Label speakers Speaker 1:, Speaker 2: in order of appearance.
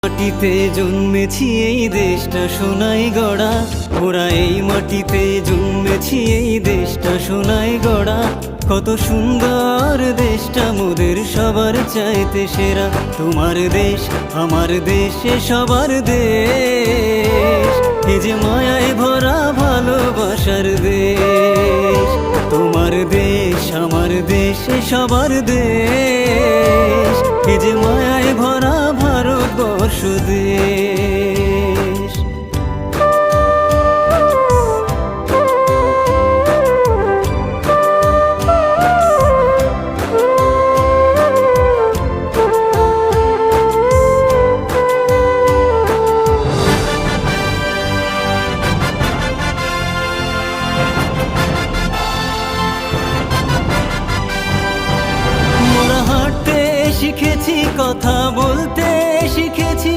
Speaker 1: মাটিতে জন্মেছি এই দেশটা সোনায় গড়া, ওরা এই মাটিতে জন্মেছি এই দেশটা সোনায় গড়া। কত সুন্দর দেশটা মোদের সবার চাইতে সেরা। তোমার দেশ আমার দেশ সবার দেশ, এ যে মায়ায় ভরা ভালোবাসার দেশ। তোমার দেশ আমার দেশ সবার দেশ, এ যে মায়ায় ভরা ভারতবর্ষ দেশ।